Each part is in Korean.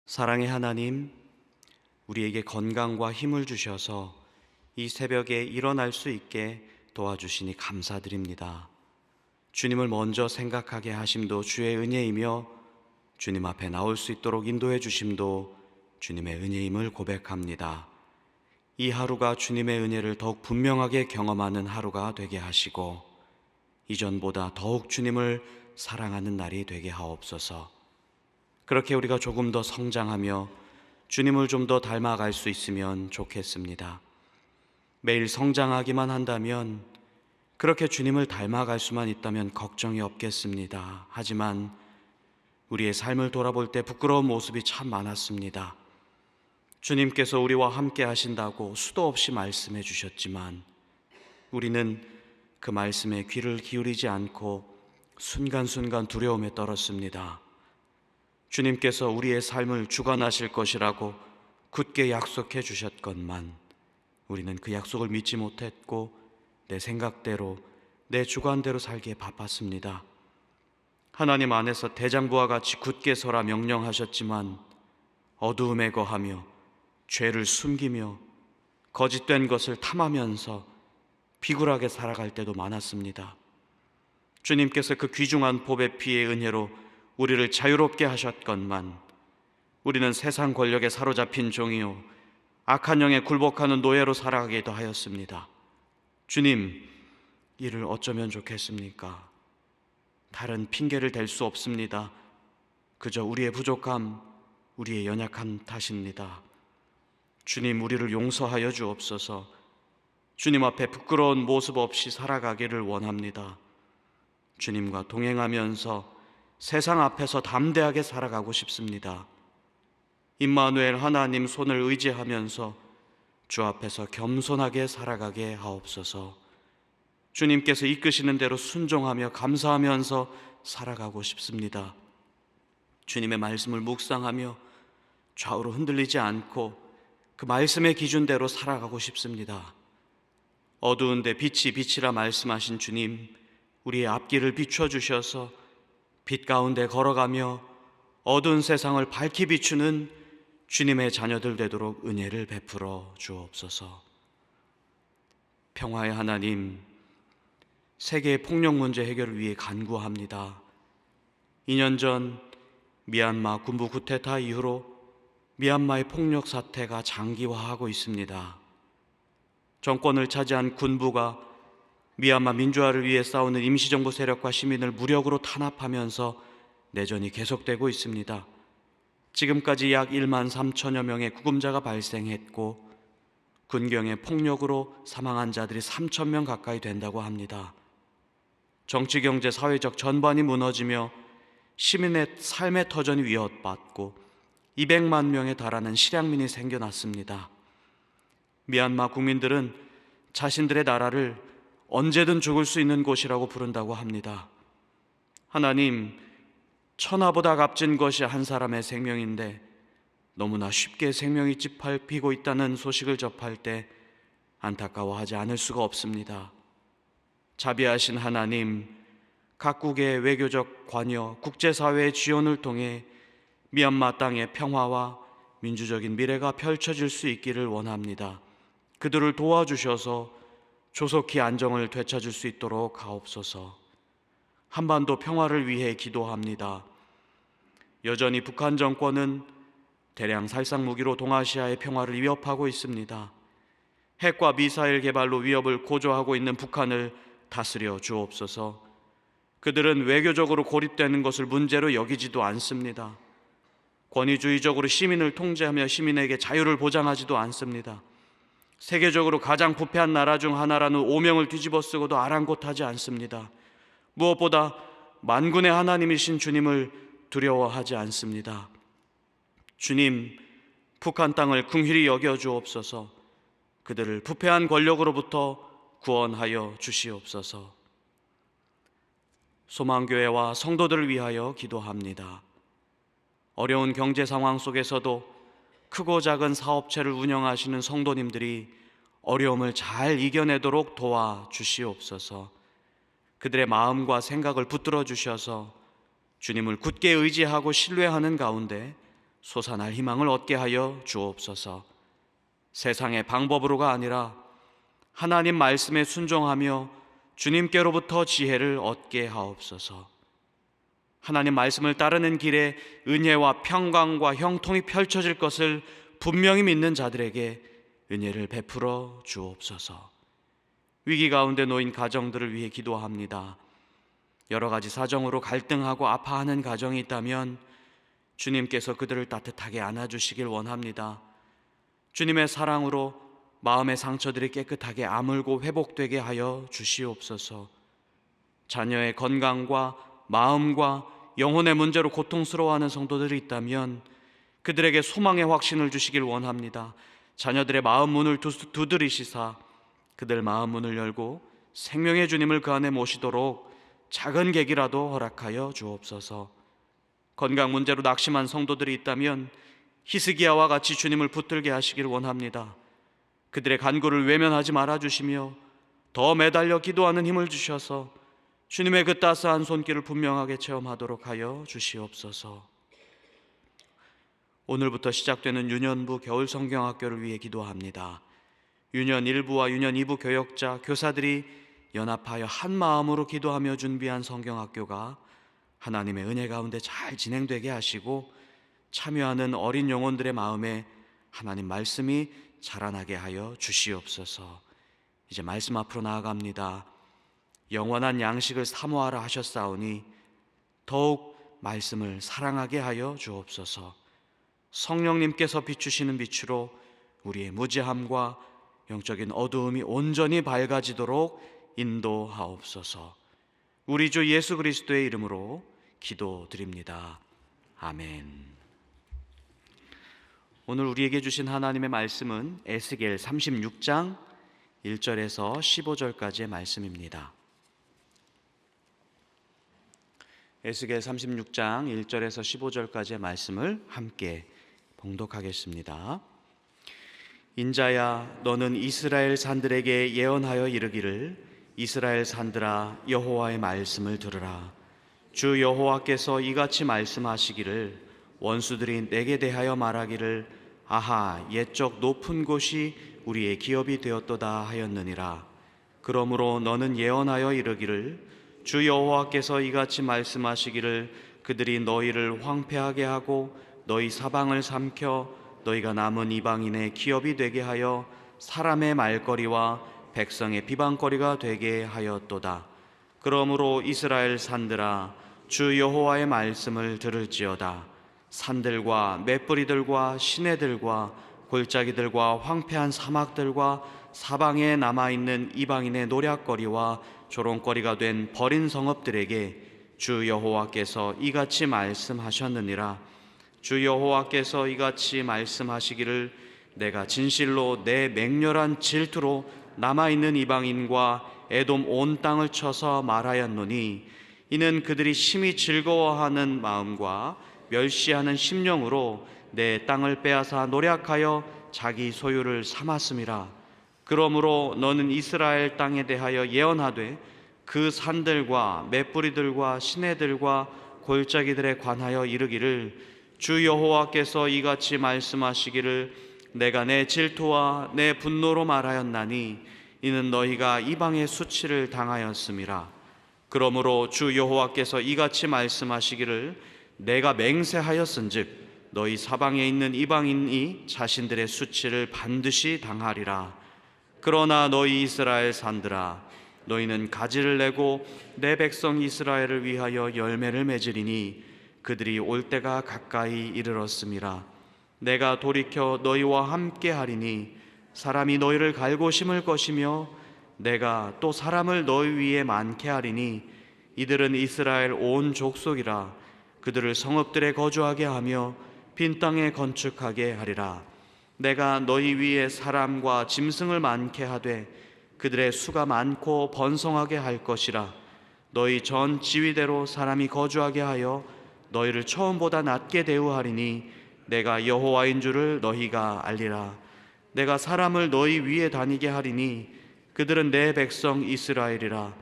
사랑의 하나님, 우리에게 건강과 힘을 주셔서 이 새벽에 일어날 수 있게 도와주시니 감사드립니다. 주님을 먼저 생각하게 하심도 주의 은혜이며 주님 앞에 나올 수 있도록 인도해 주심도 주님의 은혜임을 고백합니다. 이 하루가 주님의 은혜를 더욱 분명하게 경험하는 하루가 되게 하시고 이전보다 더욱 주님을 사랑하는 날이 되게 하옵소서. 그렇게 우리가 조금 더 성장하며 주님을 좀 더 닮아갈 수 있으면 좋겠습니다. 매일 성장하기만 한다면, 그렇게 주님을 닮아갈 수만 있다면 걱정이 없겠습니다. 하지만 우리의 삶을 돌아볼 때 부끄러운 모습이 참 많았습니다. 주님께서 우리와 함께 하신다고 수도 없이 말씀해 주셨지만 우리는 그 말씀에 귀를 기울이지 않고 순간순간 두려움에 떨었습니다. 주님께서 우리의 삶을 주관하실 것이라고 굳게 약속해 주셨건만 우리는 그 약속을 믿지 못했고 내 생각대로, 내 주관대로 살기에 바빴습니다. 하나님 안에서 대장부와 같이 굳게 서라 명령하셨지만 어두움에 거하며 죄를 숨기며 거짓된 것을 탐하면서 비굴하게 살아갈 때도 많았습니다. 주님께서 그 귀중한 보배 피의 은혜로 우리를 자유롭게 하셨건만 우리는 세상 권력에 사로잡힌 종이요 악한 영에 굴복하는 노예로 살아가기도 하였습니다. 주님, 이를 어쩌면 좋겠습니까? 다른 핑계를 댈 수 없습니다. 그저 우리의 부족함, 우리의 연약함 탓입니다. 주님, 우리를 용서하여 주옵소서. 주님 앞에 부끄러운 모습 없이 살아가기를 원합니다. 주님과 동행하면서 세상 앞에서 담대하게 살아가고 싶습니다. 임마누엘 하나님 손을 의지하면서 주 앞에서 겸손하게 살아가게 하옵소서. 주님께서 이끄시는 대로 순종하며 감사하면서 살아가고 싶습니다. 주님의 말씀을 묵상하며 좌우로 흔들리지 않고 그 말씀의 기준대로 살아가고 싶습니다. 어두운데 빛이 빛이라 말씀하신 주님, 우리의 앞길을 비춰주셔서 빛 가운데 걸어가며 어두운 세상을 밝히 비추는 주님의 자녀들 되도록 은혜를 베풀어 주옵소서. 평화의 하나님, 세계의 폭력 문제 해결을 위해 간구합니다. 2년 전 미얀마 군부 쿠데타 이후로 미얀마의 폭력 사태가 장기화하고 있습니다. 정권을 차지한 군부가 미얀마 민주화를 위해 싸우는 임시정부 세력과 시민을 무력으로 탄압하면서 내전이 계속되고 있습니다. 지금까지 약 1만 3천여 명의 구금자가 발생했고 군경의 폭력으로 사망한 자들이 3천 명 가까이 된다고 합니다. 정치, 경제, 사회적 전반이 무너지며 시민의 삶의 터전이 위협받고 200만 명에 달하는 실향민이 생겨났습니다. 미얀마 국민들은 자신들의 나라를 언제든 죽을 수 있는 곳이라고 부른다고 합니다. 하나님, 천하보다 값진 것이 한 사람의 생명인데 너무나 쉽게 생명이 짓밟히고 있다는 소식을 접할 때 안타까워하지 않을 수가 없습니다. 자비하신 하나님, 각국의 외교적 관여, 국제사회의 지원을 통해 미얀마 땅의 평화와 민주적인 미래가 펼쳐질 수 있기를 원합니다. 그들을 도와주셔서 조속히 안정을 되찾을 수 있도록 하옵소서. 한반도 평화를 위해 기도합니다. 여전히 북한 정권은 대량 살상 무기로 동아시아의 평화를 위협하고 있습니다. 핵과 미사일 개발로 위협을 고조하고 있는 북한을 다스려 주옵소서. 그들은 외교적으로 고립되는 것을 문제로 여기지도 않습니다. 권위주의적으로 시민을 통제하며 시민에게 자유를 보장하지도 않습니다. 세계적으로 가장 부패한 나라 중 하나라는 오명을 뒤집어쓰고도 아랑곳하지 않습니다. 무엇보다 만군의 하나님이신 주님을 두려워하지 않습니다. 주님, 북한 땅을 긍휼히 여겨 주옵소서. 그들을 부패한 권력으로부터 구원하여 주시옵소서. 소망교회와 성도들을 위하여 기도합니다. 어려운 경제 상황 속에서도 크고 작은 사업체를 운영하시는 성도님들이 어려움을 잘 이겨내도록 도와주시옵소서. 그들의 마음과 생각을 붙들어 주셔서 주님을 굳게 의지하고 신뢰하는 가운데 솟아날 희망을 얻게 하여 주옵소서. 세상의 방법으로가 아니라 하나님 말씀에 순종하며 주님께로부터 지혜를 얻게 하옵소서. 하나님 말씀을 따르는 길에 은혜와 평강과 형통이 펼쳐질 것을 분명히 믿는 자들에게 은혜를 베풀어 주옵소서. 위기 가운데 놓인 가정들을 위해 기도합니다. 여러 가지 사정으로 갈등하고 아파하는 가정이 있다면 주님께서 그들을 따뜻하게 안아주시길 원합니다. 주님의 사랑으로 마음의 상처들이 깨끗하게 아물고 회복되게 하여 주시옵소서. 자녀의 건강과 마음과 영혼의 문제로 고통스러워하는 성도들이 있다면 그들에게 소망의 확신을 주시길 원합니다. 자녀들의 마음 문을 두드리시사 그들 마음 문을 열고 생명의 주님을 그 안에 모시도록 작은 계기라도 허락하여 주옵소서. 건강 문제로 낙심한 성도들이 있다면 히스기야와 같이 주님을 붙들게 하시길 원합니다. 그들의 간구를 외면하지 말아주시며 더 매달려 기도하는 힘을 주셔서 주님의 그 따스한 손길을 분명하게 체험하도록 하여 주시옵소서. 오늘부터 시작되는 유년부 겨울 성경학교를 위해 기도합니다. 유년 1부와 유년 2부 교역자, 교사들이 연합하여 한 마음으로 기도하며 준비한 성경학교가 하나님의 은혜 가운데 잘 진행되게 하시고 참여하는 어린 영혼들의 마음에 하나님 말씀이 자라나게 하여 주시옵소서. 이제 말씀 앞으로 나아갑니다. 영원한 양식을 사모하라 하셨사오니 더욱 말씀을 사랑하게 하여 주옵소서. 성령님께서 비추시는 빛으로 우리의 무지함과 영적인 어두움이 온전히 밝아지도록 인도하옵소서. 우리 주 예수 그리스도의 이름으로 기도드립니다. 아멘. 오늘 우리에게 주신 하나님의 말씀은 에스겔 36장 1절에서 15절까지의 말씀입니다. 에스겔 36장 1절에서 15절까지의 말씀을 함께 봉독하겠습니다. 인자야, 너는 이스라엘 산들에게 예언하여 이르기를, 이스라엘 산들아, 여호와의 말씀을 들으라. 주 여호와께서 이같이 말씀하시기를, 원수들이 내게 대하여 말하기를, 아하, 옛적 높은 곳이 우리의 기업이 되었도다 하였느니라. 그러므로 너는 예언하여 이르기를, 주 여호와께서 이같이 말씀하시기를, 그들이 너희를 황폐하게 하고 너희 사방을 삼켜 너희가 남은 이방인의 기업이 되게 하여 사람의 말거리와 백성의 비방거리가 되게 하였도다. 그러므로 이스라엘 산들아, 주 여호와의 말씀을 들을지어다. 산들과 맷뿌리들과 시내들과 골짜기들과 황폐한 사막들과 사방에 남아있는 이방인의 노략거리와 조롱거리가 된 버린 성읍들에게 주 여호와께서 이같이 말씀하셨느니라. 주 여호와께서 이같이 말씀하시기를, 내가 진실로 내 맹렬한 질투로 남아있는 이방인과 에돔 온 땅을 쳐서 말하였노니, 이는 그들이 심히 즐거워하는 마음과 멸시하는 심령으로 내 땅을 빼앗아 노략하여 자기 소유를 삼았음이라. 그러므로 너는 이스라엘 땅에 대하여 예언하되, 그 산들과 맷뿌리들과 시내들과 골짜기들에 관하여 이르기를, 주 여호와께서 이같이 말씀하시기를, 내가 내 질투와 내 분노로 말하였나니 이는 너희가 이방의 수치를 당하였음이라. 그러므로 주 여호와께서 이같이 말씀하시기를, 내가 맹세하였은즉 너희 사방에 있는 이방인이 자신들의 수치를 반드시 당하리라. 그러나 너희 이스라엘 산들아, 너희는 가지를 내고 내 백성 이스라엘을 위하여 열매를 맺으리니 그들이 올 때가 가까이 이르렀음이라. 내가 돌이켜 너희와 함께 하리니 사람이 너희를 갈고 심을 것이며 내가 또 사람을 너희 위에 많게 하리니 이들은 이스라엘 온 족속이라. 그들을 성읍들에 거주하게 하며 빈 땅에 건축하게 하리라. 내가 너희 위에 사람과 짐승을 많게 하되 그들의 수가 많고 번성하게 할 것이라. 너희 전 지위대로 사람이 거주하게 하여 너희를 처음보다 낮게 대우하리니 내가 여호와인 줄을 너희가 알리라. 내가 사람을 너희 위에 다니게 하리니 그들은 내 백성 이스라엘이라.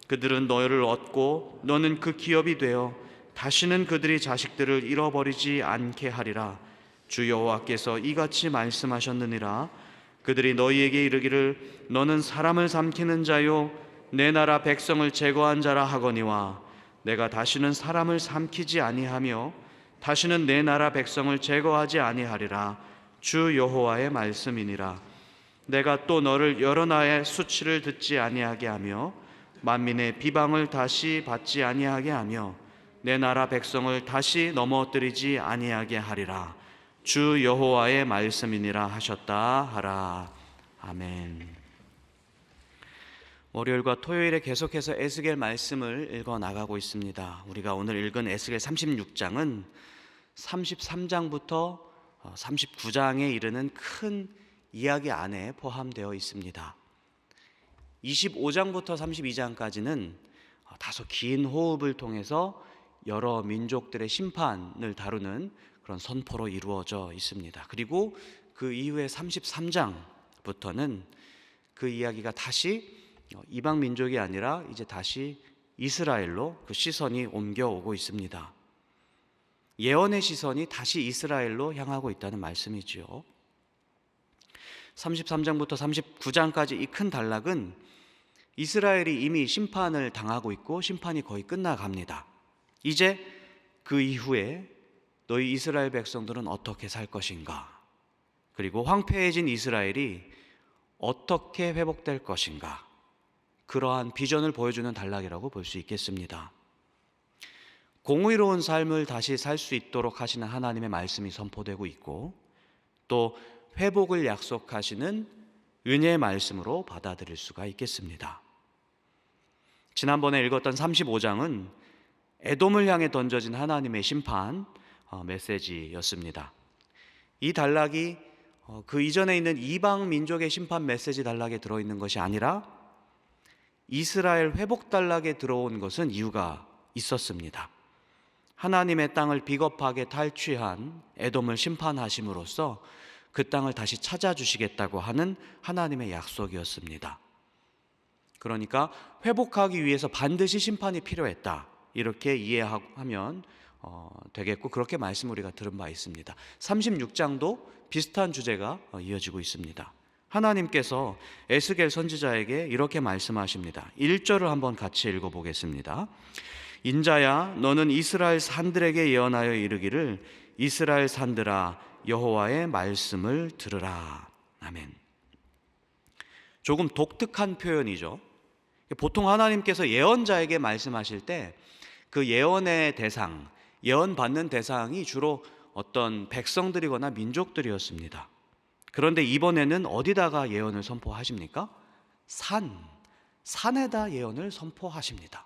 그들은 너희를 얻고 너는 그 기업이 되어 다시는 그들이 자식들을 잃어버리지 않게 하리라. 주 여호와께서 이같이 말씀하셨느니라. 그들이 너희에게 이르기를 너는 사람을 삼키는 자요 내 나라 백성을 제거한 자라 하거니와 내가 다시는 사람을 삼키지 아니하며 다시는 내 나라 백성을 제거하지 아니하리라. 주 여호와의 말씀이니라. 내가 또 너를 여러 나라의 수치를 듣지 아니하게 하며 만민의 비방을 다시 받지 아니하게 하며 내 나라 백성을 다시 넘어뜨리지 아니하게 하리라. 주 여호와의 말씀이니라 하셨다 하라. 아멘. 월요일과 토요일에 계속해서 에스겔 말씀을 읽어 나가고 있습니다. 우리가 오늘 읽은 에스겔 36장은 33장부터 39장에 이르는 큰 이야기 안에 포함되어 있습니다. 25장부터 32장까지는 다소 긴 호흡을 통해서 여러 민족들의 심판을 다루는 그런 선포로 이루어져 있습니다. 그리고 그 이후에 33장부터는 그 이야기가 다시 이방 민족이 아니라 이제 다시 이스라엘로 그 시선이 옮겨오고 있습니다. 예언의 시선이 다시 이스라엘로 향하고 있다는 말씀이지요. 33장부터 39장까지 이 큰 단락은 이스라엘이 이미 심판을 당하고 있고 심판이 거의 끝나갑니다. 이제 그 이후에 너희 이스라엘 백성들은 어떻게 살 것인가? 그리고 황폐해진 이스라엘이 어떻게 회복될 것인가? 그러한 비전을 보여주는 단락이라고 볼 수 있겠습니다. 공의로운 삶을 다시 살 수 있도록 하시는 하나님의 말씀이 선포되고 있고 또 회복을 약속하시는 은혜의 말씀으로 받아들일 수가 있겠습니다. 지난번에 읽었던 35장은 에돔을 향해 던져진 하나님의 심판 메시지였습니다. 이 단락이 그 이전에 있는 이방 민족의 심판 메시지 단락에 들어있는 것이 아니라 이스라엘 회복 단락에 들어온 것은 이유가 있었습니다. 하나님의 땅을 비겁하게 탈취한 에돔을 심판하심으로써 그 땅을 다시 찾아주시겠다고 하는 하나님의 약속이었습니다. 그러니까 회복하기 위해서 반드시 심판이 필요했다, 이렇게 이해하면 되겠고, 그렇게 말씀 우리가 들은 바 있습니다. 36장도 비슷한 주제가 이어지고 있습니다. 하나님께서 에스겔 선지자에게 이렇게 말씀하십니다. 1절을 한번 같이 읽어보겠습니다. 인자야, 너는 이스라엘 산들에게 예언하여 이르기를 이스라엘 산들아 여호와의 말씀을 들으라. 아멘. 조금 독특한 표현이죠. 보통 하나님께서 예언자에게 말씀하실 때 그 예언의 대상, 예언받는 대상이 주로 어떤 백성들이거나 민족들이었습니다. 그런데 이번에는 어디다가 예언을 선포하십니까? 산에다 예언을 선포하십니다.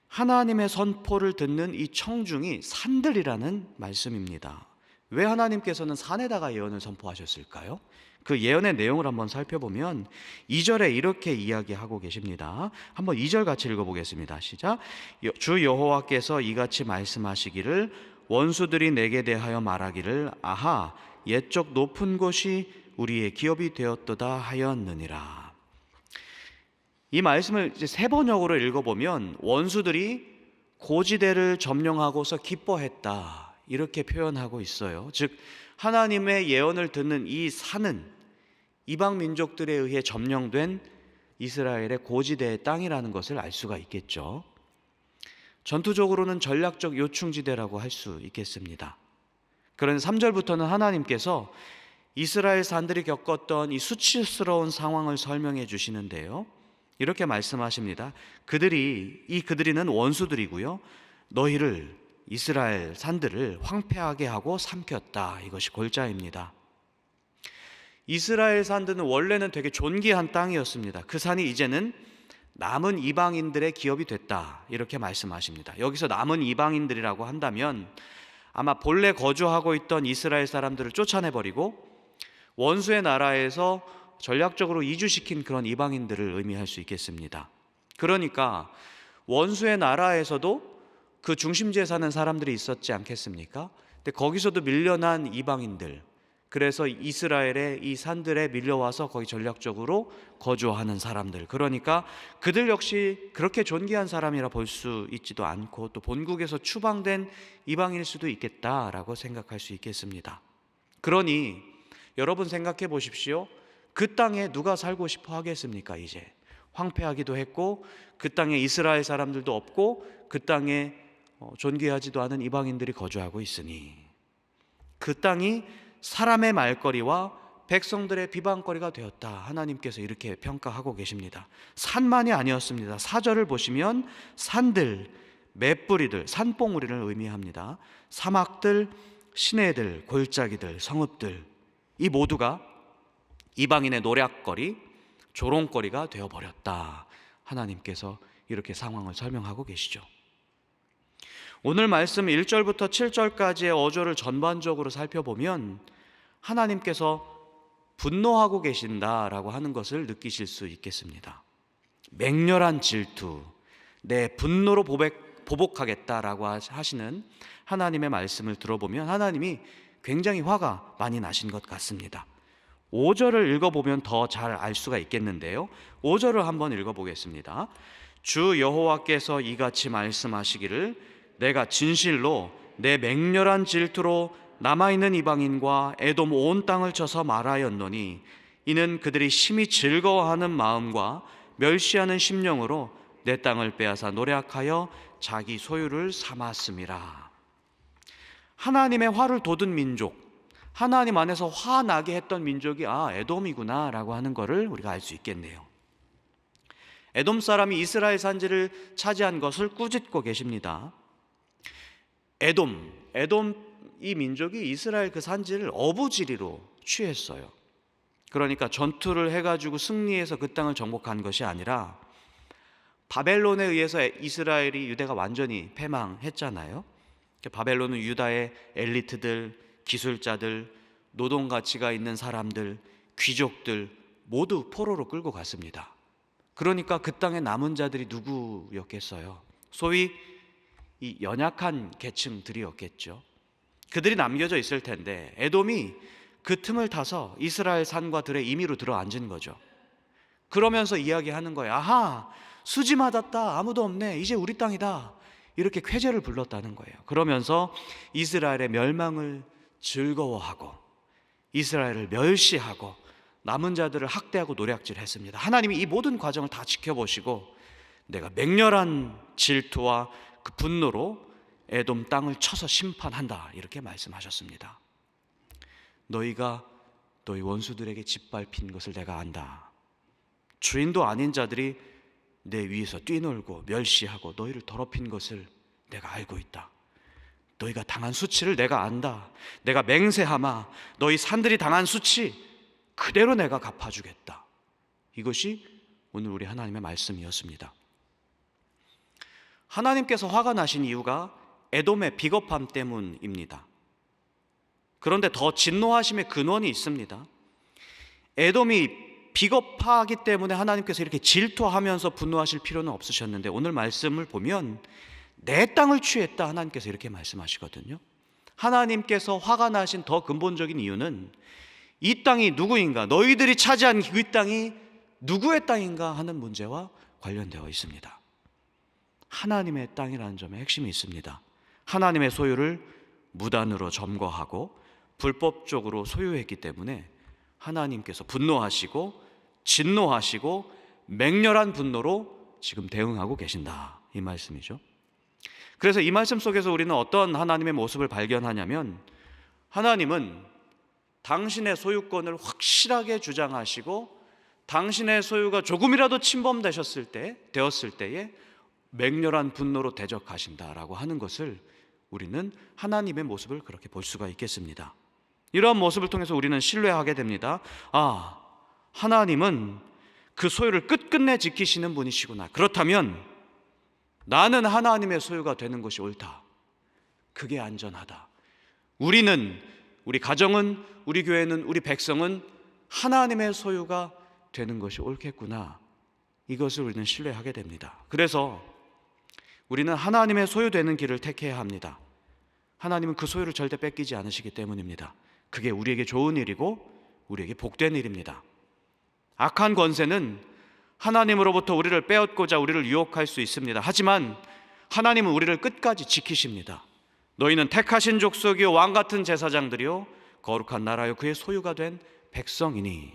하나님의 선포를 듣는 이 청중이 산들이라는 말씀입니다. 왜 하나님께서는 산에다가 예언을 선포하셨을까요? 그 예언의 내용을 한번 살펴보면 2절에 이렇게 이야기하고 계십니다. 한번 2절 같이 읽어보겠습니다. 시작. 주 여호와께서 이같이 말씀하시기를 원수들이 내게 대하여 말하기를 아하 옛적 높은 곳이 우리의 기업이 되었도다 하였느니라. 이 말씀을 이제 세 번역으로 읽어보면 원수들이 고지대를 점령하고서 기뻐했다, 이렇게 표현하고 있어요. 즉 하나님의 예언을 듣는 이 산은 이방 민족들에 의해 점령된 이스라엘의 고지대의 땅이라는 것을 알 수가 있겠죠. 전투적으로는 전략적 요충지대라고 할 수 있겠습니다. 그런 3절부터는 하나님께서 이스라엘 산들이 겪었던 이 수치스러운 상황을 설명해 주시는데요. 이렇게 말씀하십니다. 그들이는 원수들이고요, 너희를 이스라엘 산들을 황폐하게 하고 삼켰다. 이것이 골자입니다. 이스라엘 산들은 원래는 되게 존귀한 땅이었습니다. 그 산이 이제는 남은 이방인들의 기업이 됐다, 이렇게 말씀하십니다. 여기서 남은 이방인들이라고 한다면 아마 본래 거주하고 있던 이스라엘 사람들을 쫓아내버리고 원수의 나라에서 전략적으로 이주시킨 그런 이방인들을 의미할 수 있겠습니다. 그러니까 원수의 나라에서도 그 중심지에 사는 사람들이 있었지 않겠습니까? 근데 거기서도 밀려난 이방인들, 그래서 이스라엘의 이 산들에 밀려와서 거기 전략적으로 거주하는 사람들, 그러니까 그들 역시 그렇게 존귀한 사람이라 볼 수 있지도 않고 또 본국에서 추방된 이방인일 수도 있겠다라고 생각할 수 있겠습니다. 그러니 여러분 생각해 보십시오. 그 땅에 누가 살고 싶어 하겠습니까? 이제 황폐하기도 했고 그 땅에 이스라엘 사람들도 없고 그 땅에 존귀하지도 않은 이방인들이 거주하고 있으니 그 땅이 사람의 말거리와 백성들의 비방거리가 되었다. 하나님께서 이렇게 평가하고 계십니다. 산만이 아니었습니다. 4절을 보시면 산들, 맷뿌리들, 산봉우리를 의미합니다. 사막들, 시내들, 골짜기들, 성읍들, 이 모두가 이방인의 노략거리, 조롱거리가 되어버렸다. 하나님께서 이렇게 상황을 설명하고 계시죠. 오늘 말씀 1절부터 7절까지의 어조를 전반적으로 살펴보면 하나님께서 분노하고 계신다라고 하는 것을 느끼실 수 있겠습니다. 맹렬한 질투, 내 분노로 보복하겠다라고 하시는 하나님의 말씀을 들어보면 하나님이 굉장히 화가 많이 나신 것 같습니다. 5절을 읽어보면 더 잘 알 수가 있겠는데요. 5절을 한번 읽어보겠습니다. 주 여호와께서 이같이 말씀하시기를 내가 진실로 내 맹렬한 질투로 남아있는 이방인과 에돔 온 땅을 쳐서 말하였노니 이는 그들이 심히 즐거워하는 마음과 멸시하는 심령으로 내 땅을 빼앗아 노략하여 자기 소유를 삼았음이라. 하나님의 화를 돋은 민족, 하나님 안에서 화나게 했던 민족이 에돔이구나 라고 하는 것을 우리가 알 수 있겠네요. 에돔 사람이 이스라엘 산지를 차지한 것을 꾸짖고 계십니다. 에돔 이 민족이 이스라엘 그 산지를 어부지리로 취했어요. 그러니까 전투를 해가지고 승리해서 그 땅을 정복한 것이 아니라 바벨론에 의해서 이스라엘이 유대가 완전히 패망했잖아요. 바벨론은 유다의 엘리트들, 기술자들, 노동 가치가 있는 사람들, 귀족들 모두 포로로 끌고 갔습니다. 그러니까 그 땅에 남은 자들이 누구였겠어요? 소위 이 연약한 계층들이었겠죠. 그들이 남겨져 있을 텐데 에돔이 그 틈을 타서 이스라엘 산과 들의 임의로 들어앉은 거죠. 그러면서 이야기하는 거예요. 아하, 수지 맞았다. 아무도 없네. 이제 우리 땅이다. 이렇게 쾌재를 불렀다는 거예요. 그러면서 이스라엘의 멸망을 즐거워하고 이스라엘을 멸시하고 남은 자들을 학대하고 노략질했습니다. 하나님이 이 모든 과정을 다 지켜보시고 내가 맹렬한 질투와 그 분노로 에돔 땅을 쳐서 심판한다 이렇게 말씀하셨습니다. 너희가 너희 원수들에게 짓밟힌 것을 내가 안다. 주인도 아닌 자들이 내 위에서 뛰놀고 멸시하고 너희를 더럽힌 것을 내가 알고 있다. 너희가 당한 수치를 내가 안다. 내가 맹세하마 너희 산들이 당한 수치 그대로 내가 갚아주겠다. 이것이 오늘 우리 하나님의 말씀이었습니다. 하나님께서 화가 나신 이유가 에돔의 비겁함 때문입니다. 그런데 더 진노하심의 근원이 있습니다. 에돔이 비겁하기 때문에 하나님께서 이렇게 질투하면서 분노하실 필요는 없으셨는데 오늘 말씀을 보면 내 땅을 취했다 하나님께서 이렇게 말씀하시거든요. 하나님께서 화가 나신 더 근본적인 이유는 이 땅이 누구인가, 너희들이 차지한 그 땅이 누구의 땅인가 하는 문제와 관련되어 있습니다. 하나님의 땅이라는 점에 핵심이 있습니다. 하나님의 소유를 무단으로 점거하고 불법적으로 소유했기 때문에 하나님께서 분노하시고 진노하시고 맹렬한 분노로 지금 대응하고 계신다 이 말씀이죠. 그래서 이 말씀 속에서 우리는 어떤 하나님의 모습을 발견하냐면 하나님은 당신의 소유권을 확실하게 주장하시고 당신의 소유가 조금이라도 침범되었을 때에 맹렬한 분노로 대적하신다라고 하는 것을 우리는 하나님의 모습을 그렇게 볼 수가 있겠습니다. 이러한 모습을 통해서 우리는 신뢰하게 됩니다. 하나님은 그 소유를 끝끝내 지키시는 분이시구나. 그렇다면 나는 하나님의 소유가 되는 것이 옳다. 그게 안전하다. 우리는, 우리 가정은, 우리 교회는, 우리 백성은 하나님의 소유가 되는 것이 옳겠구나. 이것을 우리는 신뢰하게 됩니다. 그래서 우리는 하나님의 소유되는 길을 택해야 합니다. 하나님은 그 소유를 절대 뺏기지 않으시기 때문입니다. 그게 우리에게 좋은 일이고 우리에게 복된 일입니다. 악한 권세는 하나님으로부터 우리를 빼앗고자 우리를 유혹할 수 있습니다. 하지만 하나님은 우리를 끝까지 지키십니다. 너희는 택하신 족속이요 왕같은 제사장들이요 거룩한 나라요 그의 소유가 된 백성이니.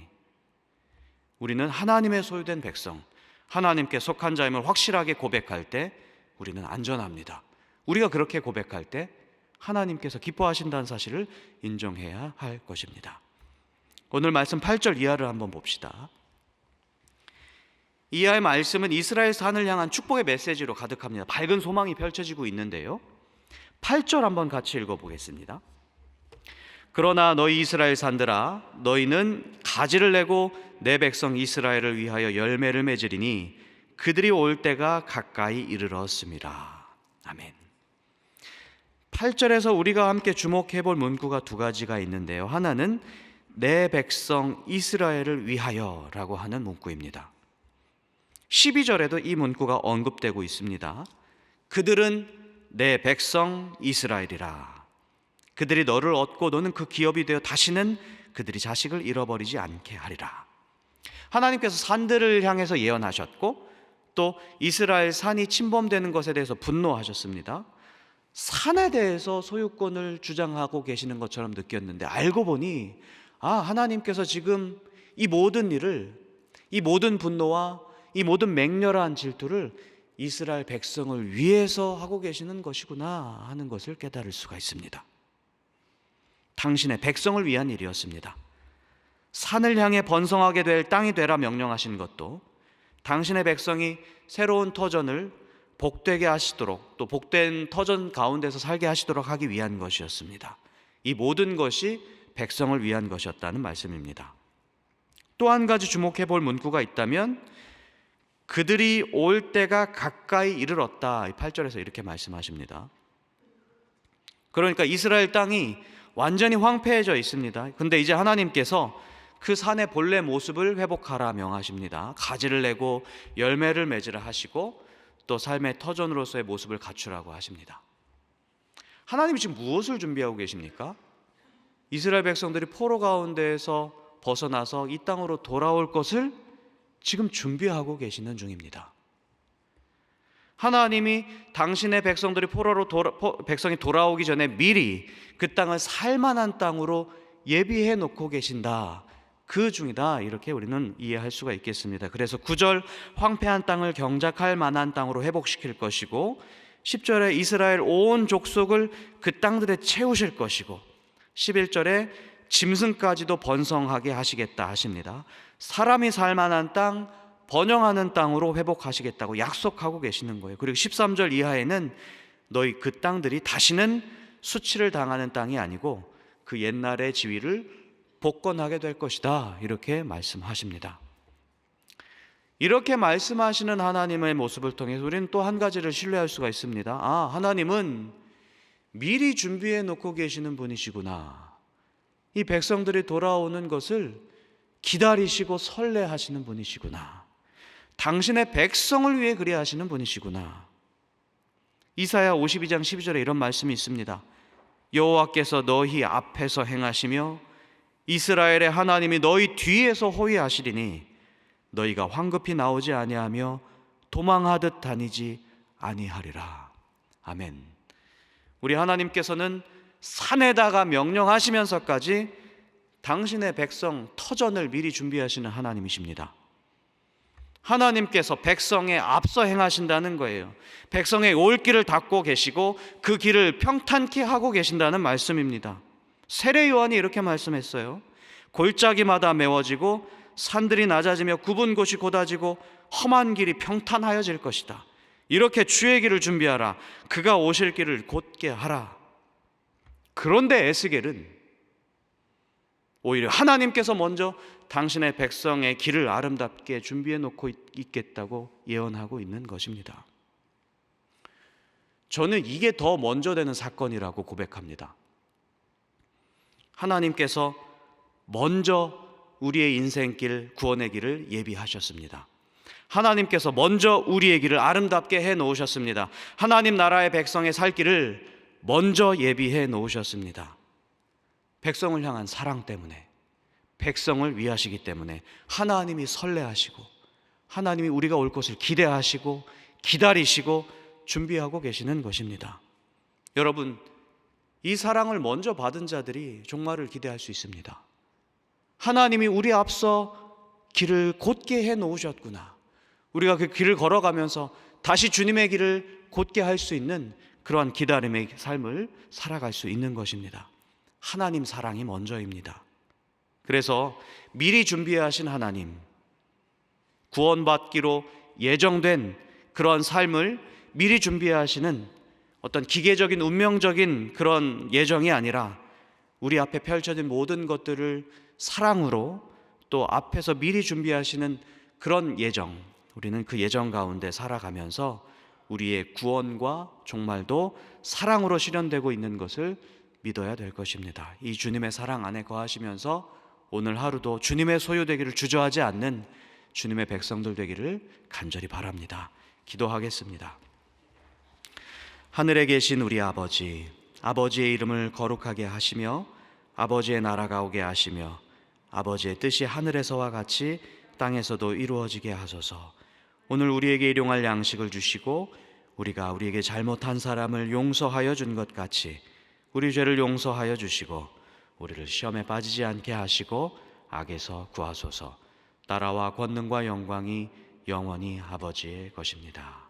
우리는 하나님의 소유된 백성, 하나님께 속한 자임을 확실하게 고백할 때 우리는 안전합니다. 우리가 그렇게 고백할 때 하나님께서 기뻐하신다는 사실을 인정해야 할 것입니다. 오늘 말씀 8절 이하를 한번 봅시다. 이하의 말씀은 이스라엘 산을 향한 축복의 메시지로 가득합니다. 밝은 소망이 펼쳐지고 있는데요, 8절 한번 같이 읽어보겠습니다. 그러나 너희 이스라엘 산들아, 너희는 가지를 내고 내 백성 이스라엘을 위하여 열매를 맺으리니 그들이 올 때가 가까이 이르렀습니다. 아멘. 8절에서 우리가 함께 주목해 볼 문구가 두 가지가 있는데요, 하나는 내 백성 이스라엘을 위하여 라고 하는 문구입니다. 12절에도 이 문구가 언급되고 있습니다. 그들은 내 백성 이스라엘이라. 그들이 너를 얻고 너는 그 기업이 되어 다시는 그들이 자식을 잃어버리지 않게 하리라. 하나님께서 산들을 향해서 예언하셨고 또 이스라엘 산이 침범되는 것에 대해서 분노하셨습니다. 산에 대해서 소유권을 주장하고 계시는 것처럼 느꼈는데 알고 보니 하나님께서 지금 이 모든 일을, 이 모든 분노와 이 모든 맹렬한 질투를 이스라엘 백성을 위해서 하고 계시는 것이구나 하는 것을 깨달을 수가 있습니다. 당신의 백성을 위한 일이었습니다. 산을 향해 번성하게 될 땅이 되라 명령하신 것도 당신의 백성이 새로운 터전을 복되게 하시도록, 또 복된 터전 가운데서 살게 하시도록 하기 위한 것이었습니다. 이 모든 것이 백성을 위한 것이었다는 말씀입니다. 또 한 가지 주목해 볼 문구가 있다면 그들이 올 때가 가까이 이르렀다. 8절에서 이렇게 말씀하십니다. 그러니까 이스라엘 땅이 완전히 황폐해져 있습니다. 근데 이제 하나님께서 그 산의 본래 모습을 회복하라 명하십니다. 가지를 내고 열매를 맺으라 하시고 또 삶의 터전으로서의 모습을 갖추라고 하십니다. 하나님이 지금 무엇을 준비하고 계십니까? 이스라엘 백성들이 포로 가운데에서 벗어나서 이 땅으로 돌아올 것을 지금 준비하고 계시는 중입니다. 하나님이 당신의 백성들이 백성이 돌아오기 전에 미리 그 땅을 살만한 땅으로 예비해 놓고 계신다, 그 중이다, 이렇게 우리는 이해할 수가 있겠습니다. 그래서 9절 황폐한 땅을 경작할 만한 땅으로 회복시킬 것이고 10절에 이스라엘 온 족속을 그 땅들에 채우실 것이고 11절에 짐승까지도 번성하게 하시겠다 하십니다. 사람이 살만한 땅, 번영하는 땅으로 회복하시겠다고 약속하고 계시는 거예요. 그리고 13절 이하에는 너희 그 땅들이 다시는 수치를 당하는 땅이 아니고 그 옛날의 지위를 복권하게 될 것이다, 이렇게 말씀하십니다. 이렇게 말씀하시는 하나님의 모습을 통해서 우리는 또 한 가지를 신뢰할 수가 있습니다. 하나님은 미리 준비해 놓고 계시는 분이시구나. 이 백성들이 돌아오는 것을 기다리시고 설레하시는 분이시구나. 당신의 백성을 위해 그리 하시는 분이시구나. 이사야 52장 12절에 이런 말씀이 있습니다. 여호와께서 너희 앞에서 행하시며 이스라엘의 하나님이 너희 뒤에서 호위하시리니 너희가 황급히 나오지 아니하며 도망하듯 다니지 아니하리라. 아멘. 우리 하나님께서는 산에다가 명령하시면서까지 당신의 백성 터전을 미리 준비하시는 하나님이십니다. 하나님께서 백성에 앞서 행하신다는 거예요. 백성의 올 길을 닦고 계시고 그 길을 평탄케 하고 계신다는 말씀입니다. 세례 요한이 이렇게 말씀했어요. 골짜기마다 메워지고 산들이 낮아지며 굽은 곳이 곧아지고 험한 길이 평탄하여질 것이다. 이렇게 주의 길을 준비하라. 그가 오실 길을 곧게 하라. 그런데 에스겔은 오히려 하나님께서 먼저 당신의 백성의 길을 아름답게 준비해 놓고 있겠다고 예언하고 있는 것입니다. 저는 이게 더 먼저 되는 사건이라고 고백합니다. 하나님께서 먼저 우리의 인생길, 구원의 길을 예비하셨습니다. 하나님께서 먼저 우리의 길을 아름답게 해 놓으셨습니다. 하나님 나라의 백성의 살 길을 먼저 예비해 놓으셨습니다. 백성을 향한 사랑 때문에, 백성을 위하시기 때문에 하나님이 설레하시고 하나님이 우리가 올 것을 기대하시고 기다리시고 준비하고 계시는 것입니다. 여러분, 이 사랑을 먼저 받은 자들이 종말을 기대할 수 있습니다. 하나님이 우리 앞서 길을 곧게 해 놓으셨구나. 우리가 그 길을 걸어가면서 다시 주님의 길을 곧게 할 수 있는 그러한 기다림의 삶을 살아갈 수 있는 것입니다. 하나님 사랑이 먼저입니다. 그래서 미리 준비하신 하나님, 구원받기로 예정된 그런 삶을 미리 준비하시는 어떤 기계적인 운명적인 그런 예정이 아니라 우리 앞에 펼쳐진 모든 것들을 사랑으로 또 앞에서 미리 준비하시는 그런 예정, 우리는 그 예정 가운데 살아가면서 우리의 구원과 종말도 사랑으로 실현되고 있는 것을 믿어야 될 것입니다. 이 주님의 사랑 안에 거하시면서 오늘 하루도 주님의 소유되기를 주저하지 않는 주님의 백성들 되기를 간절히 바랍니다. 기도하겠습니다. 하늘에 계신 우리 아버지, 아버지의 이름을 거룩하게 하시며 아버지의 나라가 오게 하시며 아버지의 뜻이 하늘에서와 같이 땅에서도 이루어지게 하소서. 오늘 우리에게 일용할 양식을 주시고 우리가 우리에게 잘못한 사람을 용서하여 준 것 같이 우리 죄를 용서하여 주시고 우리를 시험에 빠지지 않게 하시고 악에서 구하소서. 나라와 권능과 영광이 영원히 아버지의 것입니다.